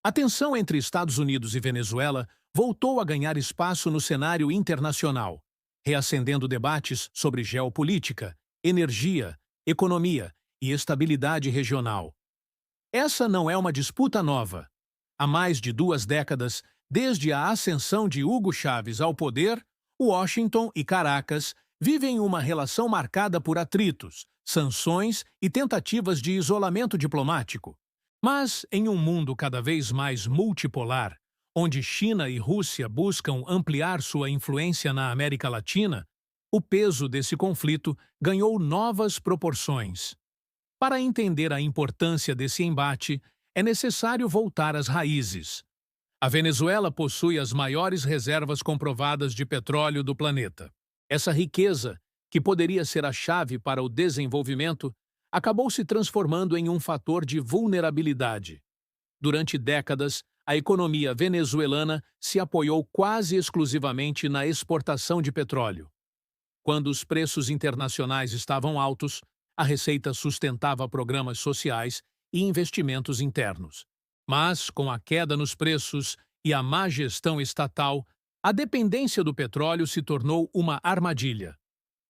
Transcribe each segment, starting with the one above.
A tensão entre Estados Unidos e Venezuela voltou a ganhar espaço no cenário internacional, reacendendo debates sobre geopolítica, energia, economia e estabilidade regional. Essa não é uma disputa nova. Há mais de 2 décadas, desde a ascensão de Hugo Chávez ao poder, Washington e Caracas vivem uma relação marcada por atritos, sanções e tentativas de isolamento diplomático. Mas, em um mundo cada vez mais multipolar, onde China e Rússia buscam ampliar sua influência na América Latina, o peso desse conflito ganhou novas proporções. Para entender a importância desse embate, é necessário voltar às raízes. A Venezuela possui as maiores reservas comprovadas de petróleo do planeta. Essa riqueza, que poderia ser a chave para o desenvolvimento, acabou se transformando em um fator de vulnerabilidade. Durante décadas, a economia venezuelana se apoiou quase exclusivamente na exportação de petróleo. Quando os preços internacionais estavam altos, a receita sustentava programas sociais e investimentos internos. Mas, com a queda nos preços e a má gestão estatal, a dependência do petróleo se tornou uma armadilha.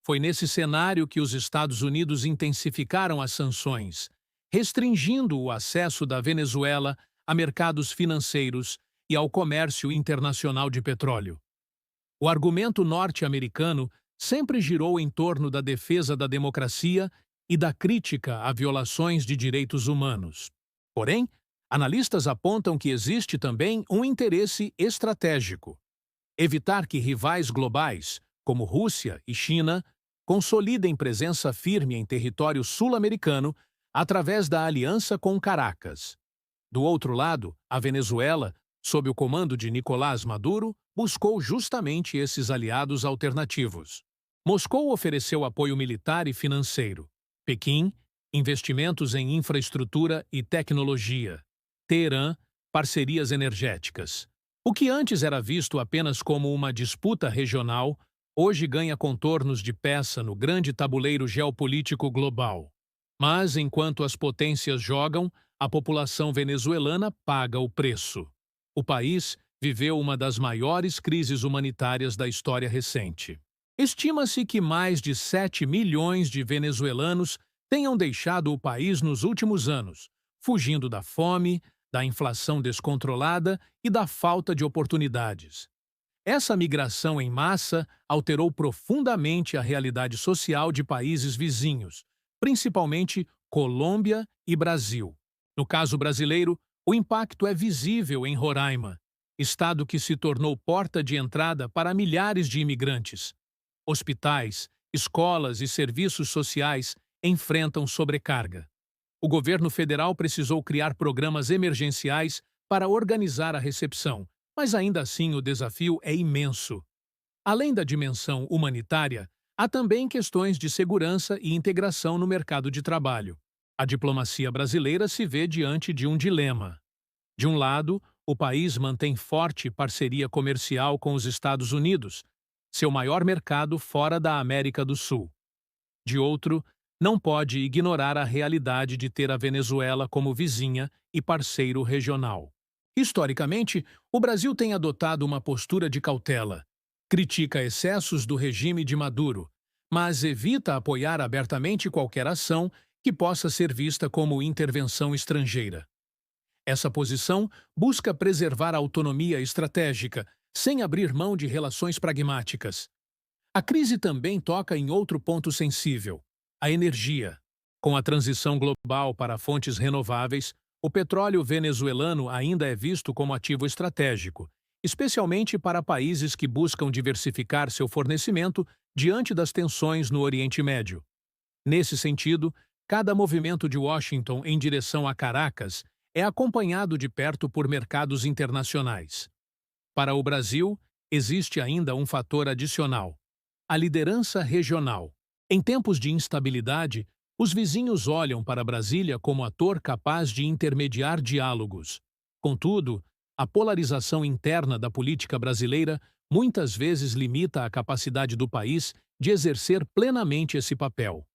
Foi nesse cenário que os Estados Unidos intensificaram as sanções, restringindo o acesso da Venezuela a mercados financeiros e ao comércio internacional de petróleo. O argumento norte-americano sempre girou em torno da defesa da democracia e da crítica a violações de direitos humanos. Porém, analistas apontam que existe também um interesse estratégico: evitar que rivais globais, como Rússia e China, consolidem presença firme em território sul-americano através da aliança com Caracas. Do outro lado, a Venezuela, sob o comando de Nicolás Maduro, buscou justamente esses aliados alternativos. Moscou ofereceu apoio militar e financeiro. Pequim, investimentos em infraestrutura e tecnologia. Teherã, parcerias energéticas. O que antes era visto apenas como uma disputa regional, hoje ganha contornos de peça no grande tabuleiro geopolítico global. Mas, enquanto as potências jogam, a população venezuelana paga o preço. O país viveu uma das maiores crises humanitárias da história recente. Estima-se que mais de 7 milhões de venezuelanos tenham deixado o país nos últimos anos, fugindo da fome, da inflação descontrolada e da falta de oportunidades. Essa migração em massa alterou profundamente a realidade social de países vizinhos, principalmente Colômbia e Brasil. No caso brasileiro, o impacto é visível em Roraima, estado que se tornou porta de entrada para milhares de imigrantes. Hospitais, escolas e serviços sociais enfrentam sobrecarga. O governo federal precisou criar programas emergenciais para organizar a recepção, mas ainda assim o desafio é imenso. Além da dimensão humanitária, há também questões de segurança e integração no mercado de trabalho. A diplomacia brasileira se vê diante de um dilema. De um lado, o país mantém forte parceria comercial com os Estados Unidos, seu maior mercado fora da América do Sul. De outro, não pode ignorar a realidade de ter a Venezuela como vizinha e parceiro regional. Historicamente, o Brasil tem adotado uma postura de cautela. Critica excessos do regime de Maduro, mas evita apoiar abertamente qualquer ação que possa ser vista como intervenção estrangeira. Essa posição busca preservar a autonomia estratégica, sem abrir mão de relações pragmáticas. A crise também toca em outro ponto sensível: a energia. Com a transição global para fontes renováveis, o petróleo venezuelano ainda é visto como ativo estratégico, especialmente para países que buscam diversificar seu fornecimento diante das tensões no Oriente Médio. Nesse sentido, cada movimento de Washington em direção a Caracas é acompanhado de perto por mercados internacionais. Para o Brasil, existe ainda um fator adicional: a liderança regional. Em tempos de instabilidade, os vizinhos olham para Brasília como ator capaz de intermediar diálogos. Contudo, a polarização interna da política brasileira muitas vezes limita a capacidade do país de exercer plenamente esse papel.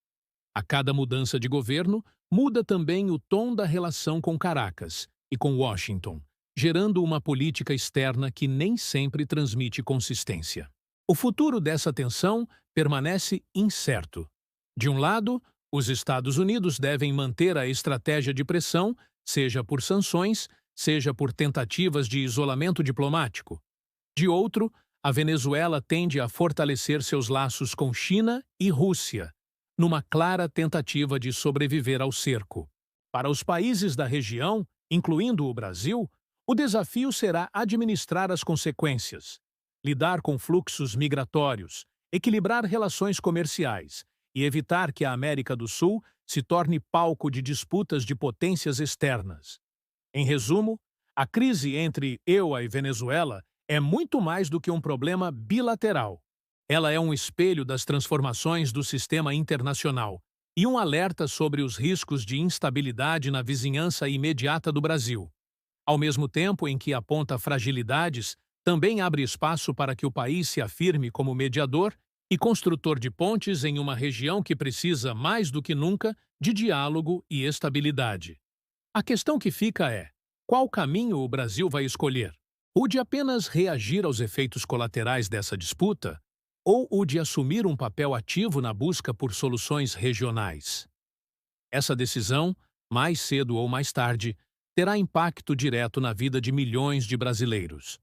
A cada mudança de governo, muda também o tom da relação com Caracas e com Washington, gerando uma política externa que nem sempre transmite consistência. O futuro dessa tensão permanece incerto. De um lado, os Estados Unidos devem manter a estratégia de pressão, seja por sanções, seja por tentativas de isolamento diplomático. De outro, a Venezuela tende a fortalecer seus laços com China e Rússia, numa clara tentativa de sobreviver ao cerco. Para os países da região, incluindo o Brasil, o desafio será administrar as consequências, lidar com fluxos migratórios, equilibrar relações comerciais e evitar que a América do Sul se torne palco de disputas de potências externas. Em resumo, a crise entre EUA e Venezuela é muito mais do que um problema bilateral. Ela é um espelho das transformações do sistema internacional e um alerta sobre os riscos de instabilidade na vizinhança imediata do Brasil. Ao mesmo tempo em que aponta fragilidades, também abre espaço para que o país se afirme como mediador e construtor de pontes em uma região que precisa, mais do que nunca, de diálogo e estabilidade. A questão que fica é: qual caminho o Brasil vai escolher? O de apenas reagir aos efeitos colaterais dessa disputa, ou o de assumir um papel ativo na busca por soluções regionais? Essa decisão, mais cedo ou mais tarde, terá impacto direto na vida de milhões de brasileiros.